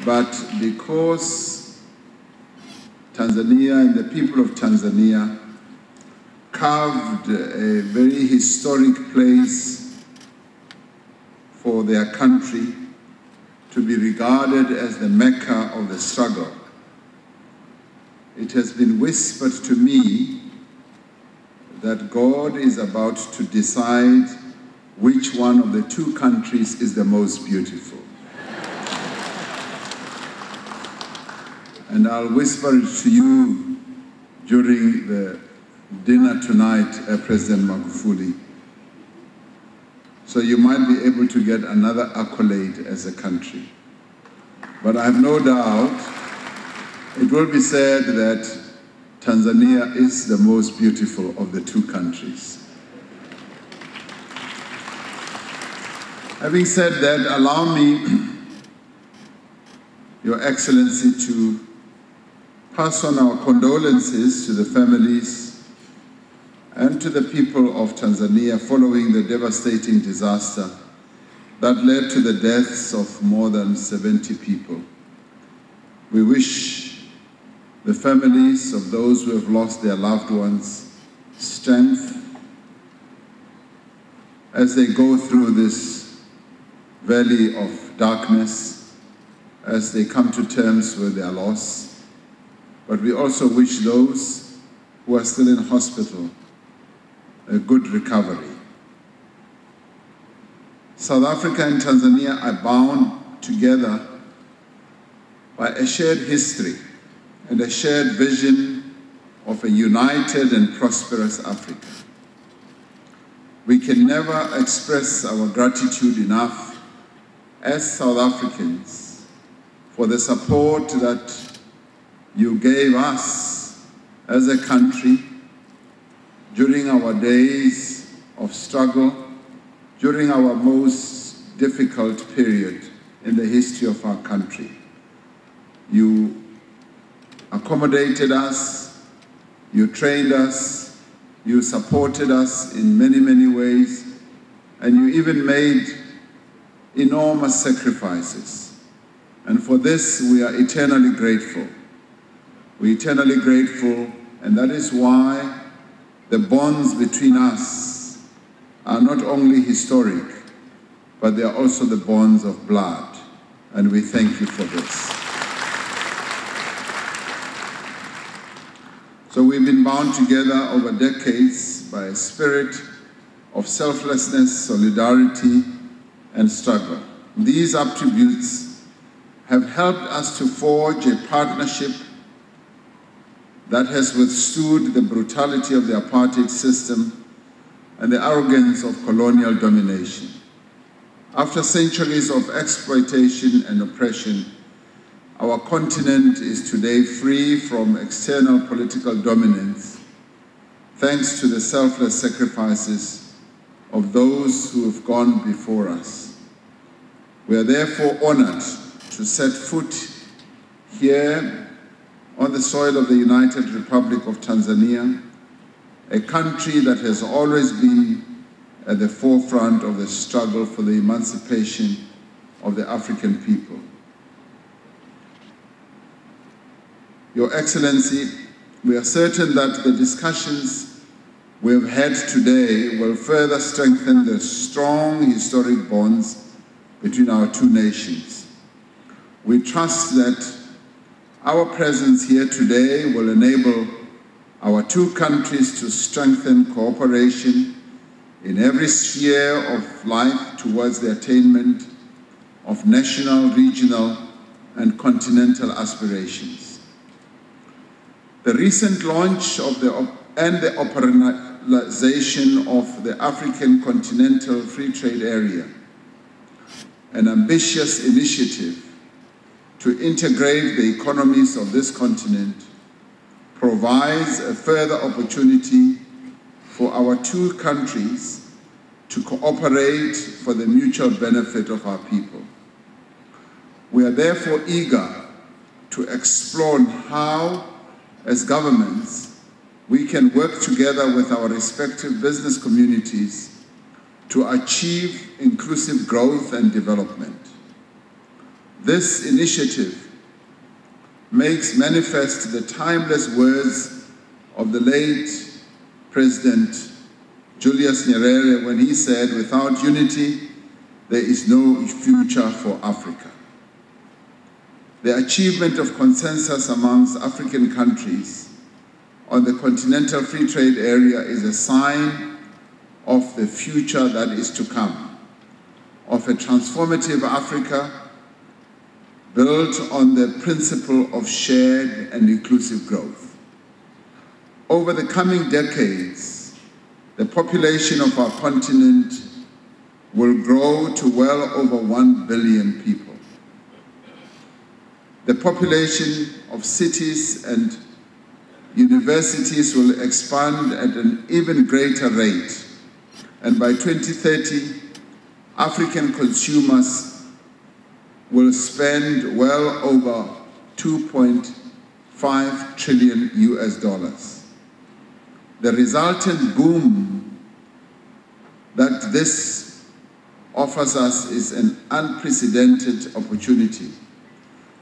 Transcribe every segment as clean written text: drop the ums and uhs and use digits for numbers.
but because Tanzania and the people of Tanzania carved a very historic place for their country to be regarded as the Mecca of the struggle. It has been whispered to me that God is about to decide which one of the two countries is the most beautiful. And I'll whisper it to you during the dinner tonight, President Magufuli. So you might be able to get another accolade as a country. But I have no doubt it will be said that Tanzania is the most beautiful of the two countries. Having said that, allow me, Your Excellency, to pass on our condolences to the families and to the people of Tanzania following the devastating disaster that led to the deaths of more than 70 people. We wish the families of those who have lost their loved ones strength as they go through this valley of darkness, as they come to terms with their loss. But we also wish those who are still in hospital a good recovery. South Africa and Tanzania are bound together by a shared history and a shared vision of a united and prosperous Africa. We can never express our gratitude enough as South Africans for the support that you gave us as a country during our days of struggle, during our most difficult period in the history of our country. You accommodated us, you trained us, you supported us in many, many ways, and you even made enormous sacrifices. And for this, we are eternally grateful. We're eternally grateful, and that is why the bonds between us are not only historic, but they are also the bonds of blood, and we thank you for this. So we've been bound together over decades by a spirit of selflessness, solidarity, and struggle. These attributes have helped us to forge a partnership that has withstood the brutality of the apartheid system and the arrogance of colonial domination. After centuries of exploitation and oppression, our continent is today free from external political dominance, thanks to the selfless sacrifices of those who have gone before us. We are therefore honored to set foot here on the soil of the United Republic of Tanzania, a country that has always been at the forefront of the struggle for the emancipation of the African people. Your Excellency, we are certain that the discussions we have had today will further strengthen the strong historic bonds between our two nations. We trust that our presence here today will enable our two countries to strengthen cooperation in every sphere of life towards the attainment of national, regional, and continental aspirations. The recent launch of the operationalization of the African Continental Free Trade Area, an ambitious initiative to integrate the economies of this continent, provides a further opportunity for our two countries to cooperate for the mutual benefit of our people. We are therefore eager to explore how, as governments, we can work together with our respective business communities to achieve inclusive growth and development. This initiative makes manifest the timeless words of the late President Julius Nyerere when he said, "Without unity, there is no future for Africa." The achievement of consensus amongst African countries on the continental free trade area is a sign of the future that is to come, of a transformative Africa built on the principle of shared and inclusive growth. Over the coming decades, the population of our continent will grow to well over 1 billion people. The population of cities and universities will expand at an even greater rate, and by 2030, African consumers will spend well over $2.5 trillion US. The resultant boom that this offers us is an unprecedented opportunity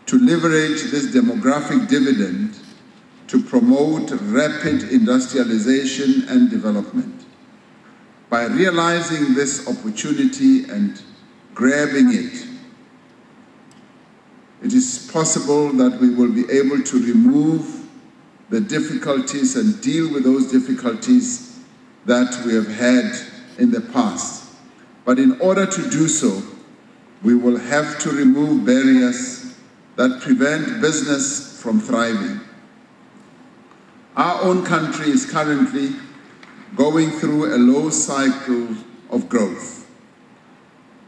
to leverage this demographic dividend to promote rapid industrialization and development. By realizing this opportunity and grabbing it, it is possible that we will be able to remove the difficulties and deal with those difficulties that we have had in the past. But in order to do so, we will have to remove barriers that prevent business from thriving. Our own country is currently going through a low cycle of growth.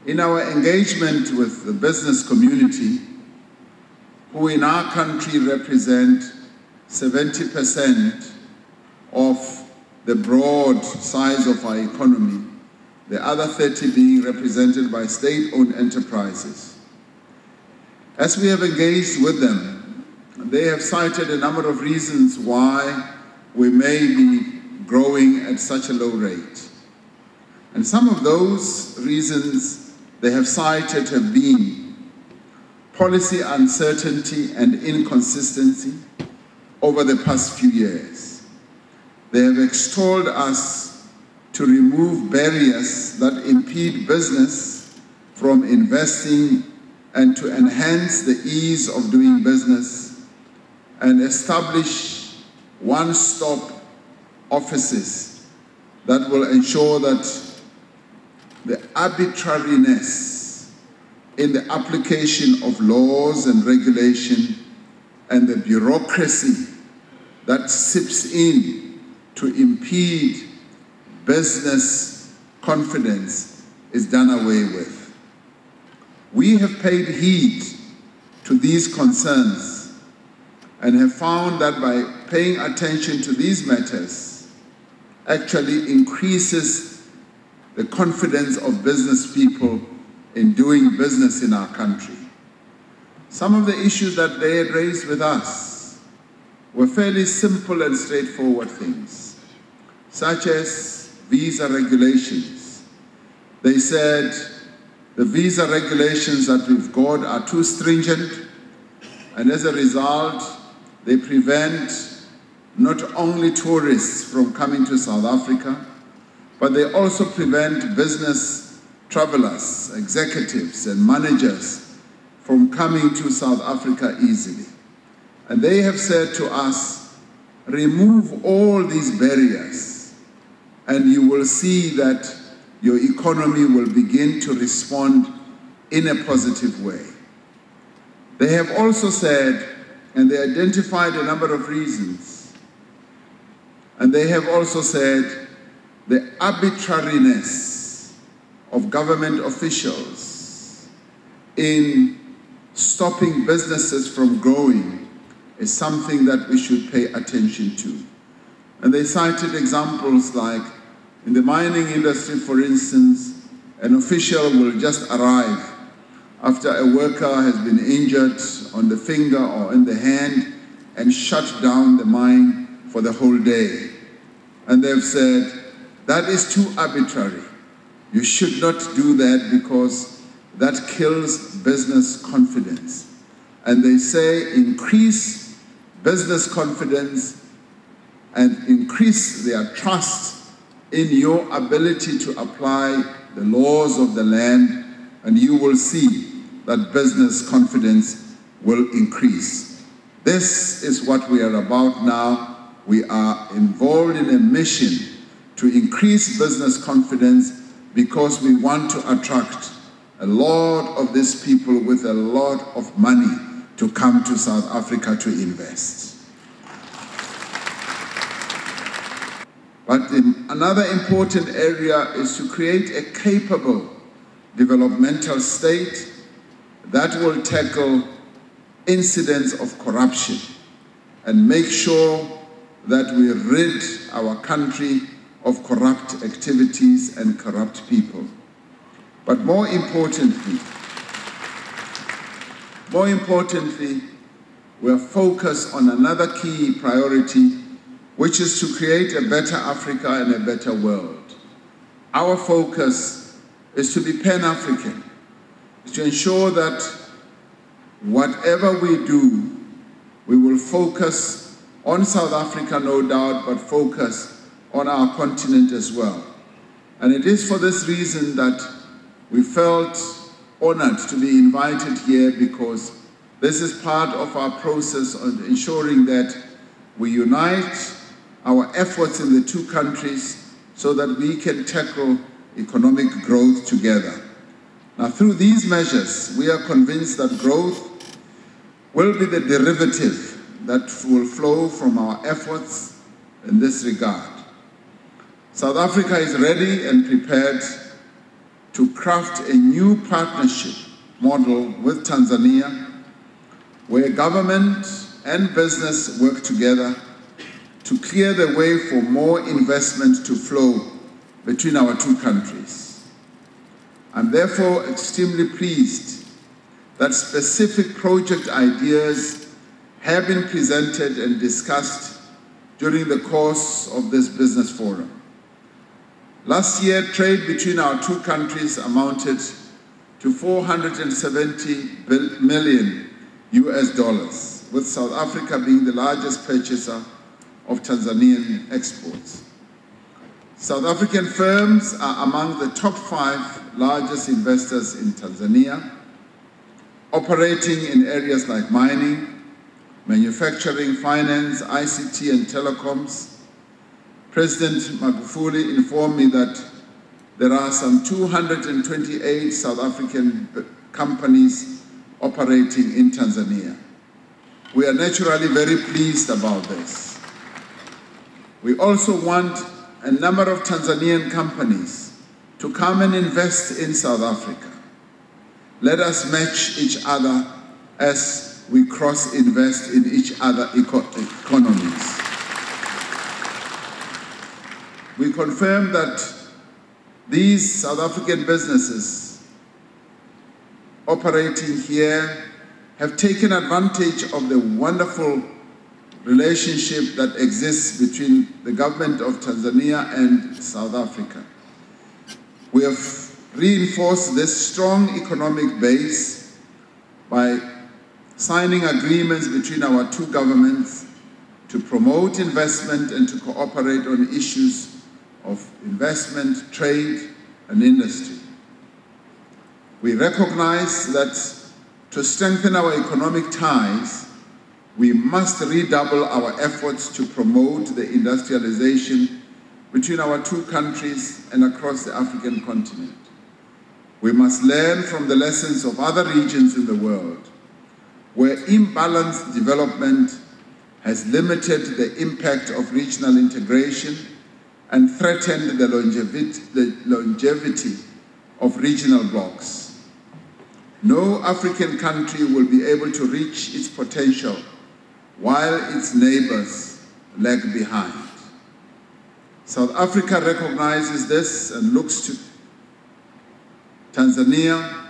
In our engagement with the business community, who in our country represent 70% of the broad size of our economy, the other 30 being represented by state-owned enterprises. As we have engaged with them, they have cited a number of reasons why we may be growing at such a low rate. And some of those reasons they have cited have been policy uncertainty and inconsistency over the past few years. They have extolled us to remove barriers that impede business from investing and to enhance the ease of doing business and establish one-stop offices that will ensure that the arbitrariness in the application of laws and regulation and the bureaucracy that seeps in to impede business confidence is done away with. We have paid heed to these concerns and have found that by paying attention to these matters actually increases the confidence of business people in doing business in our country. Some of the issues that they had raised with us were fairly simple and straightforward things, such as visa regulations. They said the visa regulations that we've got are too stringent, and as a result, they prevent not only tourists from coming to South Africa, but they also prevent business travelers, executives, and managers from coming to South Africa easily. And they have said to us, remove all these barriers, and you will see that your economy will begin to respond in a positive way. They have also said, and they identified a number of reasons, and they have also said the arbitrariness of government officials in stopping businesses from growing is something that we should pay attention to. And they cited examples like, in the mining industry, for instance, an official will just arrive after a worker has been injured on the finger or in the hand and shut down the mine for the whole day. And they've said, that is too arbitrary. You should not do that because that kills business confidence. And they say increase business confidence and increase their trust in your ability to apply the laws of the land, and you will see that business confidence will increase. This is what we are about now. We are involved in a mission to increase business confidence because we want to attract a lot of these people with a lot of money to come to South Africa to invest. But another important area is to create a capable developmental state that will tackle incidents of corruption and make sure that we rid our country of corrupt activities and corrupt people. But more importantly, we're focused on another key priority, which is to create a better Africa and a better world. Our focus is to be Pan-African, is to ensure that whatever we do, we will focus on South Africa, no doubt, but focus on our continent as well. And it is for this reason that we felt honored to be invited here, because this is part of our process of ensuring that we unite our efforts in the two countries so that we can tackle economic growth together. Now, through these measures, we are convinced that growth will be the derivative that will flow from our efforts in this regard. South Africa is ready and prepared to craft a new partnership model with Tanzania, where government and business work together to clear the way for more investment to flow between our two countries. I'm therefore extremely pleased that specific project ideas have been presented and discussed during the course of this business forum. Last year, trade between our two countries amounted to $470 million US, with South Africa being the largest purchaser of Tanzanian exports. South African firms are among the top 5 largest investors in Tanzania, operating in areas like mining, manufacturing, finance, ICT, and telecoms. President Magufuli informed me that there are some 228 South African companies operating in Tanzania. We are naturally very pleased about this. We also want a number of Tanzanian companies to come and invest in South Africa. Let us match each other as we cross-invest in each other's economies. We confirm that these South African businesses operating here have taken advantage of the wonderful relationship that exists between the government of Tanzania and South Africa. We have reinforced this strong economic base by signing agreements between our two governments to promote investment and to cooperate on issues of investment, trade, and industry. We recognize that to strengthen our economic ties, we must redouble our efforts to promote the industrialization between our two countries and across the African continent. We must learn from the lessons of other regions in the world, where imbalanced development has limited the impact of regional integration and threatened the longevity of regional blocs. No African country will be able to reach its potential while its neighbors lag behind. South Africa recognizes this and looks to Tanzania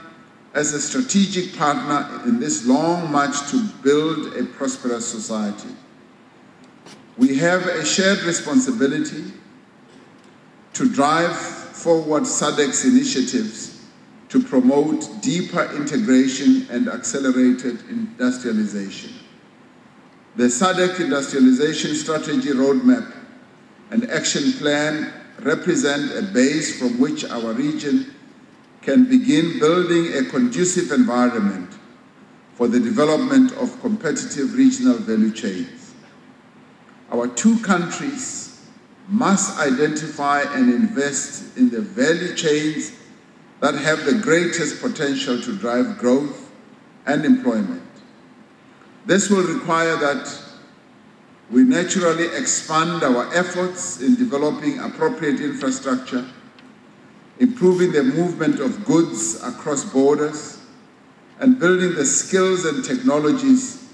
as a strategic partner in this long march to build a prosperous society. We have a shared responsibility to drive forward SADC's initiatives to to promote deeper integration and accelerated industrialization. The SADC Industrialization Strategy Roadmap and Action Plan represent a base from which our region can begin building a conducive environment for the development of competitive regional value chains. Our two countries must identify and invest in the value chains that have the greatest potential to drive growth and employment. This will require that we naturally expand our efforts in developing appropriate infrastructure, improving the movement of goods across borders, and building the skills and technologies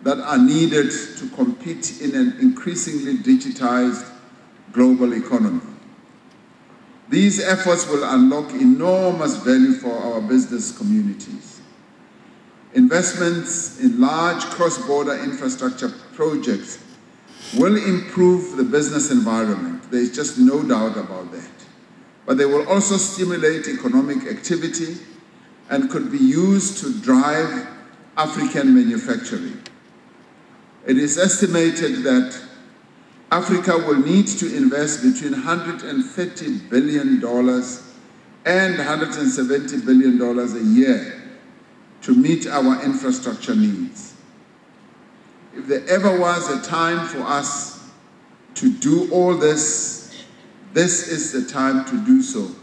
that are needed to compete in an increasingly digitized global economy. These efforts will unlock enormous value for our business communities. Investments in large cross-border infrastructure projects will improve the business environment. There is just no doubt about that. But they will also stimulate economic activity and could be used to drive African manufacturing. It is estimated that Africa will need to invest between $130 billion and $170 billion a year to meet our infrastructure needs. If there ever was a time for us to do all this, this is the time to do so.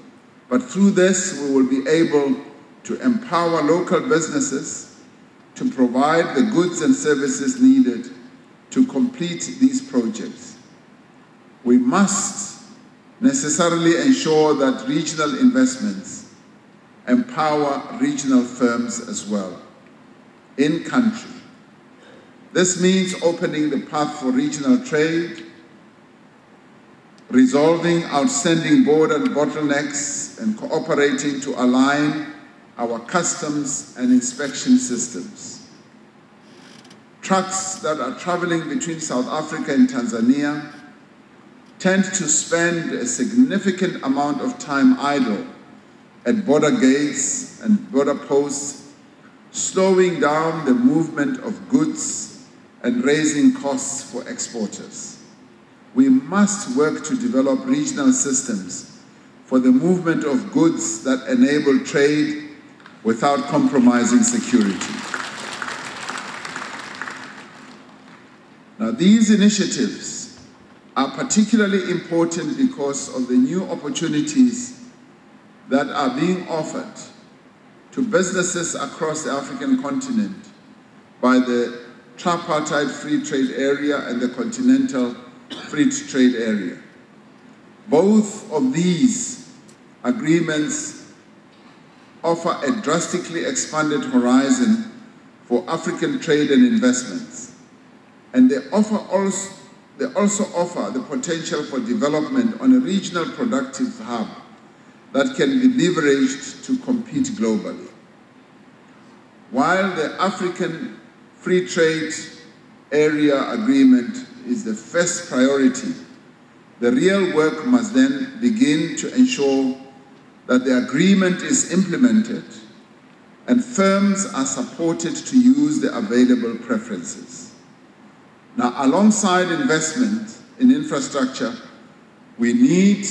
But through this, we will be able to empower local businesses to provide the goods and services needed to complete these projects. We must necessarily ensure that regional investments empower regional firms as well in country. This means opening the path for regional trade, resolving outstanding border bottlenecks, and cooperating to align our customs and inspection systems. Trucks that are traveling between South Africa and Tanzania tend to spend a significant amount of time idle at border gates and border posts, slowing down the movement of goods and raising costs for exporters. We must work to develop regional systems for the movement of goods that enable trade without compromising security. Now, these initiatives are particularly important because of the new opportunities that are being offered to businesses across the African continent by the tripartite free trade area and the continental free trade area. Both of these agreements offer a drastically expanded horizon for African trade and investments, and they also offer the potential for development on a regional productive hub that can be leveraged to compete globally. While the African Free Trade Area Agreement is the first priority, the real work must then begin to ensure that the agreement is implemented and firms are supported to use the available preferences. Now, alongside investment in infrastructure, we need,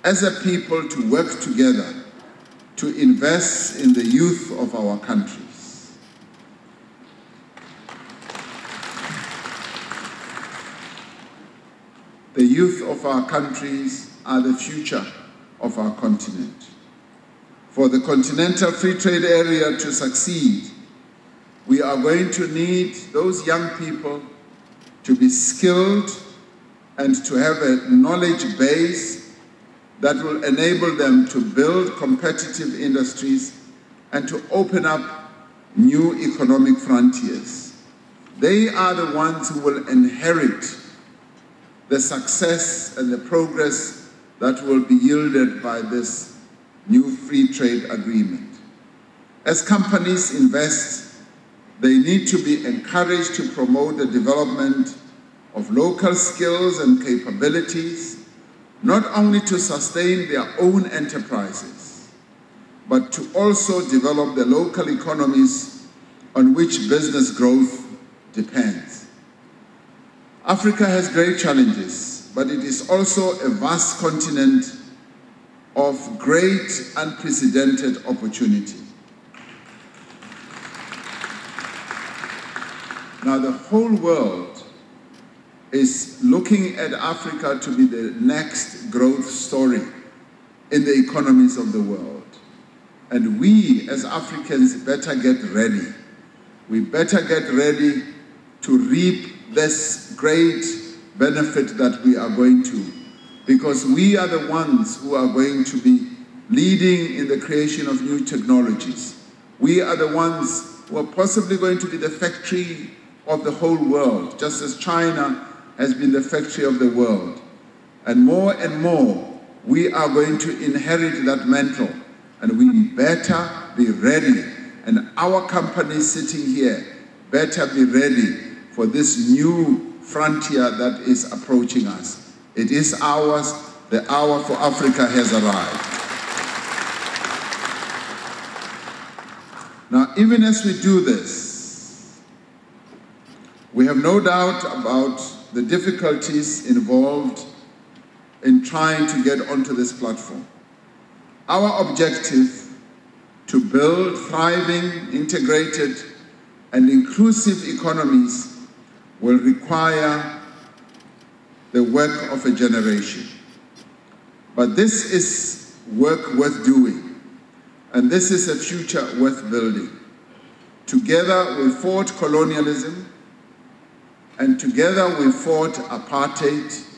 as a people, to work together to invest in the youth of our countries. The youth of our countries are the future of our continent. For the continental free trade area to succeed, we are going to need those young people to be skilled and to have a knowledge base that will enable them to build competitive industries and to open up new economic frontiers. They are the ones who will inherit the success and the progress that will be yielded by this new free trade agreement. As companies invest, they need to be encouraged to promote the development of local skills and capabilities, not only to sustain their own enterprises, but to also develop the local economies on which business growth depends. Africa has great challenges, but it is also a vast continent of great unprecedented opportunity. Now, the whole world is looking at Africa to be the next growth story in the economies of the world. And we, as Africans, better get ready. We better get ready to reap this great benefit that we are going to, because we are the ones who are going to be leading in the creation of new technologies. We are the ones who are possibly going to be the factory of the whole world, just as China has been the factory of the world. And more, we are going to inherit that mantle, and we better be ready. And our companies sitting here better be ready for this new frontier that is approaching us. It is ours. The hour for Africa has arrived. Now, even as we do this, we have no doubt about the difficulties involved in trying to get onto this platform. Our objective to build thriving, integrated, and inclusive economies will require the work of a generation. But this is work worth doing, and this is a future worth building. Together we fought colonialism, and together we fought apartheid,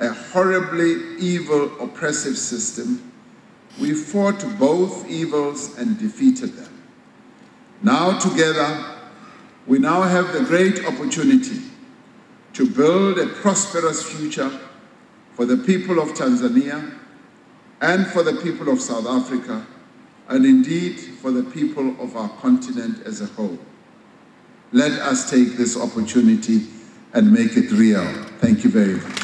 a horribly evil, oppressive system. We fought both evils and defeated them. Now together, we now have the great opportunity to build a prosperous future for the people of Tanzania and for the people of South Africa, and indeed for the people of our continent as a whole. Let us take this opportunity and make it real. Thank you very much.